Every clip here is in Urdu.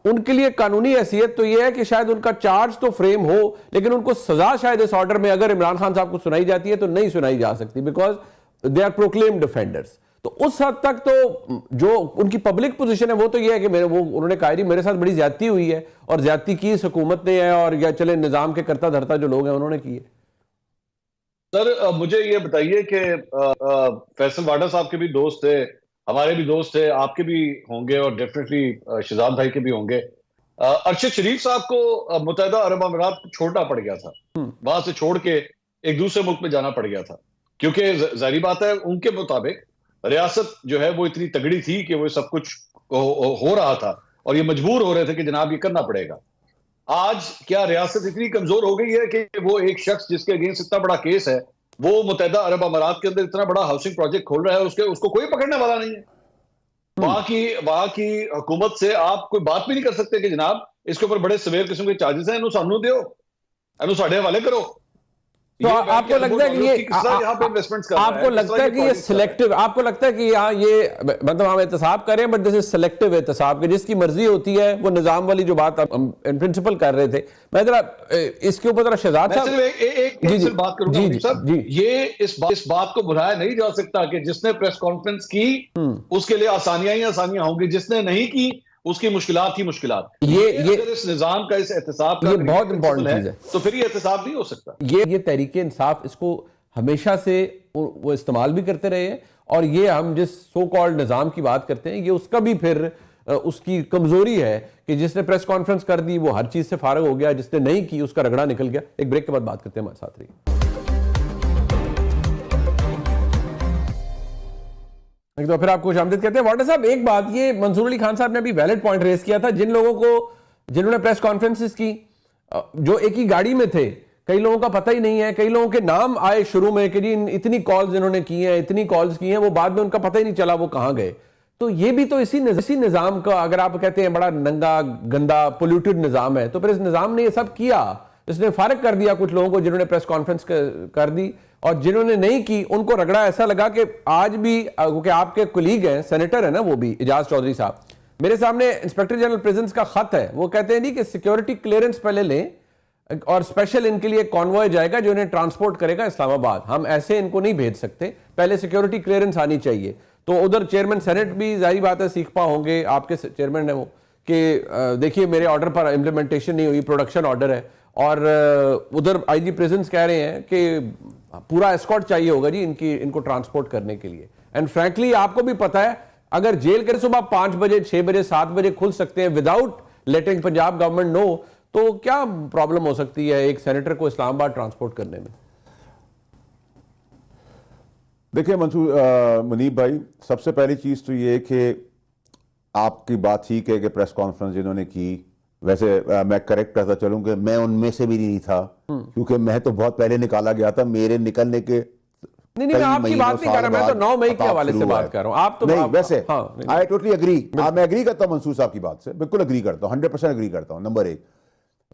ان کے لیے قانونی حیثیت تو یہ ہے کہ شاید ان کا چارج تو فریم ہو لیکن ان کو سزا شاید اس آرڈر میں اگر عمران خان صاحب کو سنائی جاتی ہے تو نہیں سنائی جا سکتی because they are proclaimed offenders. تو اس حد تک تو جو ان کی پبلک پوزیشن ہے وہ تو یہ ہے کہ انہوں نے کہا میرے ساتھ بڑی زیادتی ہوئی ہے اور زیادتی کی اس حکومت نے ہے اور یا چلے نظام کے کرتا دھرتا جو لوگ ہیں انہوں نے کی ہے. سر مجھے یہ بتائیے کہ فیصل واڈا صاحب کے بھی دوست تھے, ہمارے بھی دوست تھے, آپ کے بھی ہوں گے اور ڈیفینیٹلی شہزاد بھائی کے بھی ہوں گے. ارشد شریف صاحب کو متحدہ عرب امارات چھوڑنا پڑ گیا تھا, وہاں سے چھوڑ کے ایک دوسرے ملک میں جانا پڑ گیا تھا کیونکہ ظاہری بات ہے ان کے مطابق ریاست جو ہے وہ اتنی تگڑی تھی کہ وہ سب کچھ ہو رہا تھا اور یہ مجبور ہو رہے تھے کہ جناب یہ کرنا پڑے گا. آج کیا ریاست اتنی کمزور ہو گئی ہے کہ وہ ایک شخص جس کے اگینسٹ اتنا بڑا کیس ہے وہ متحدہ عرب امارات کے اندر اتنا بڑا ہاؤسنگ پروجیکٹ کھول رہا ہے, اس کو کوئی پکڑنے والا نہیں ہے. وہاں کی حکومت سے آپ کوئی بات بھی نہیں کر سکتے کہ جناب اس کے اوپر بڑے سویر قسم کے چارجز ہیں, انہوں سامنوں دیو, انہوں ساڑھے حوالے کرو. تو آپ کو لگتا ہے کہ یہ سلیکٹیو, آپ کو لگتا ہے کہ یہ مطلب ہم احتساب کریں بٹ دس از سلیکٹیو احتساب, کہ جس کی مرضی ہوتی ہے وہ نظام والی جو بات ان پرنسپل کر رہے تھے. میں ذرا اس کے اوپر ذرا شہزاد صاحب ایک بات کروں گا, یہ اس بات کو بھلایا نہیں جا سکتا کہ جس نے پریس کانفرنس کی اس کے لیے آسانیاں ہی آسانیاں ہوں گی, جس نے نہیں کی اس کی مشکلات ہی مشکلات. اگر اس نظام کا اس احتساب کا یہ بہت امپورٹنٹ چیز ہے تو پھر یہ احتساب نہیں ہو سکتا. یہ تحریک انصاف اس کو ہمیشہ سے وہ استعمال بھی کرتے رہے ہیں اور یہ ہم جس سو کالڈ نظام کی بات کرتے ہیں یہ اس کا بھی پھر اس کی کمزوری ہے کہ جس نے پریس کانفرنس کر دی وہ ہر چیز سے فارغ ہو گیا, جس نے نہیں کی اس کا رگڑا نکل گیا. ایک بریک کے بعد بات کرتے ہیں, ہمارے ساتھ رہیے. تو پھر آپ کو خوش آمدید کہتے ہیں. واڈا صاحب ایک بات, یہ منصور علی خان صاحب نے ابھی ویلڈ پوائنٹ ریز کیا تھا, جن لوگوں کو جنہوں نے پریس کانفرنسز کی جو ایک ہی گاڑی میں تھے, کئی لوگوں کا پتہ ہی نہیں ہے, کئی لوگوں کے نام آئے شروع میں کہ جی اتنی کالز انہوں نے کی ہیں, اتنی کالز کی ہیں, وہ بعد میں ان کا پتہ ہی نہیں چلا وہ کہاں گئے. تو یہ بھی تو اسی نظام کا, اگر آپ کہتے ہیں بڑا ننگا گندا پولیوٹڈ نظام ہے, تو پھر اس نظام نے یہ سب کیا, اس نے فارغ کر دیا کچھ لوگوں کو جنہوں نے پریس کانفرنس کر دی, اور جنہوں نے نہیں کی ان کو رگڑا ایسا لگا کہ آج بھی, کیونکہ آپ کے کولیگ ہیں سینیٹر ہے نا وہ بھی, اعجاز چودھری صاحب, میرے سامنے انسپیکٹر جنرل پریزنس کا خط ہے, وہ کہتے ہیں نہیں کہ سیکیورٹی کلیئرنس پہلے لیں اور اسپیشل ان کے لیے کانوائے جائے گا جو انہیں ٹرانسپورٹ کرے گا اسلام آباد, ہم ایسے ان کو نہیں بھیج سکتے, پہلے سیکیورٹی کلیئرنس آنی چاہیے. تو ادھر چیئرمین سینٹ بھی ظاہری بات ہے سیکھ پا ہوں گے, آپ کے چیئرمین ہیں وہ, کہ دیکھیے میرے آرڈر پر امپلیمنٹیشن نہیں ہوئی, پروڈکشن آرڈر ہے, اور ادھر آئی جی پریزنس کہہ رہے ہیں کہ پورا اسکارٹ چاہیے ہوگا جی ان کو ٹرانسپورٹ کرنے کے لیے. اینڈ فرینکلی آپ کو بھی پتا ہے اگر جیل کے صبح 5 بجے 6 بجے 7 بجے کھل سکتے ہیں وداؤٹ لیٹنگ پنجاب گورنمنٹ نو, تو کیا پرابلم ہو سکتی ہے ایک سینیٹر کو اسلام آباد ٹرانسپورٹ کرنے میں؟ دیکھیں منیب بھائی, سب سے پہلی چیز تو یہ کہ آپ کی بات ٹھیک ہے کہ پریس کانفرنس جنہوں نے کی, ویسے میں کریکٹ کرتا چلوں کہ میں ان میں سے بھی نہیں تھا کیونکہ میں تو بہت پہلے نکالا گیا تھا, میرے نکلنے کے نہیں میں آپ کی بات نہیں کر رہا, میں تو 9 مئی کے حوالے سے بات کر رہا ہوں. آپ تو نہیں, ویسے I totally agree, میں اگری کرتا ہوں منصور صاحب کی بات سے, بالکل اگری کرتا ہوں, 100% اگری کرتا ہوں. نمبر 1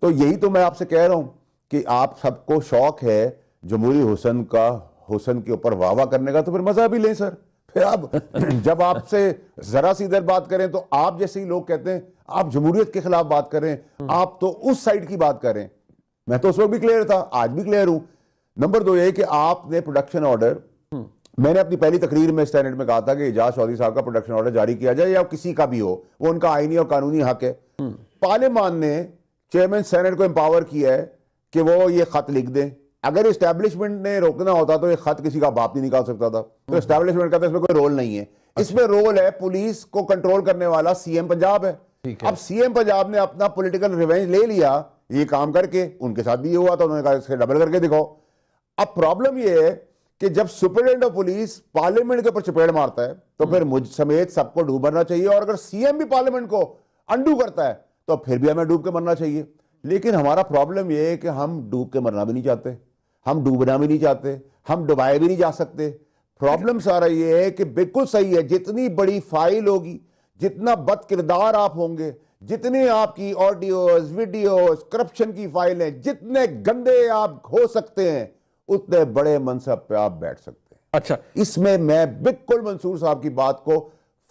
تو یہی تو میں آپ سے کہہ رہا ہوں کہ آپ سب کو شوق ہے جمہوری حسن کے اوپر واہ واہ کرنے کا, تو پھر مزہ بھی لیں سر. پھر آپ جب آپ سے ذرا سی ادھر بات کریں تو آپ جیسے ہی لوگ کہتے ہیں آپ جمہوریت کے خلاف بات کریں, آپ تو اس سائڈ کی بات کریں. میں تو اس وقت بھی کلیئر تھا, آج بھی کلیئر ہوں. نمبر 2 یہ کہ آپ نے پروڈکشن آرڈر, میں نے اپنی پہلی تقریر میں سینیٹ میں کہا تھا کہ اعجاز چودھری صاحب کا پروڈکشن آرڈر جاری کیا جائے یا کسی کا بھی ہو, وہ ان کا آئینی اور قانونی حق ہے. پارلیمان نے چیئرمین سینیٹ کو امپاور کیا ہے کہ وہ یہ خط لکھ دیں. اگر اسٹیبلشمنٹ نے روکنا ہوتا تو یہ خط کسی کا باپ نہیں نکال سکتا تھا, تو اسٹیبلشمنٹ کہتا ہے اس میں کوئی رول نہیں ہے. اس میں رول ہے پولیس کو کنٹرول کرنے والا سی ایم پنجاب ہے. اب سی ایم پنجاب نے اپنا پولیٹیکل ریونج لے لیا یہ کام کر کے, ان کے ساتھ بھی یہ ہوا تھا, انہوں نے کہا اس سے ڈبل کر کے دکھاؤ. اب پرابلم یہ ہے کہ جب سپرڈنٹ آف پولیس پارلیمنٹ کے اوپر چپیڑ مارتا ہے تو پھر مجھ سمیت سب کو ڈوب مرنا چاہیے, اور اگر سی ایم بھی پارلیمنٹ کو انڈو کرتا ہے تو پھر بھی ہمیں ڈوب کے مرنا چاہیے. لیکن ہمارا پرابلم یہ ہے کہ ہم ڈوب کے مرنا بھی نہیں چاہتے, ہم ڈوبنا بھی نہیں چاہتے, ہم ڈبائے بھی نہیں جا سکتے. پرابلم سارا یہ ہے کہ بالکل صحیح ہے, جتنی بڑی فائل ہوگی, جتنا بد کردار آپ ہوں گے, جتنے آپ کی آڈیوز ویڈیوز کرپشن کی فائلیں, جتنے گندے آپ ہو سکتے ہیں اتنے بڑے منصب پہ آپ بیٹھ سکتے ہیں. اچھا, اس میں بالکل منصور صاحب کی بات کو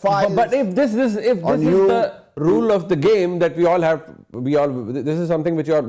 files. But if this is the rule of the game that we all have, this is something which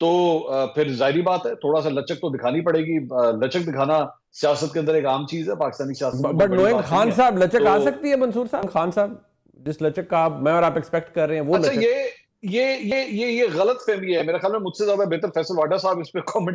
تو پھر ظاہری بات ہے تھوڑا سا لچک تو دکھانی پڑے گی. لچک دکھانا سیاست کے اندر ایک عام چیز ہے, پاکستانی سیاست میں. بٹ نوئنگ خان صاحب لچک آ تو سکتی ہے منصور صاحب, خان صاحب جس لچک کا میں اور آپ ایکسپیکٹ کر رہے ہیں وہ اچھا لچک. یہ غلط فہمی ہے میرے خیال میں. مجھ سے زیادہ بہتر فیصل واڈا صاحب اس پہ کامنٹ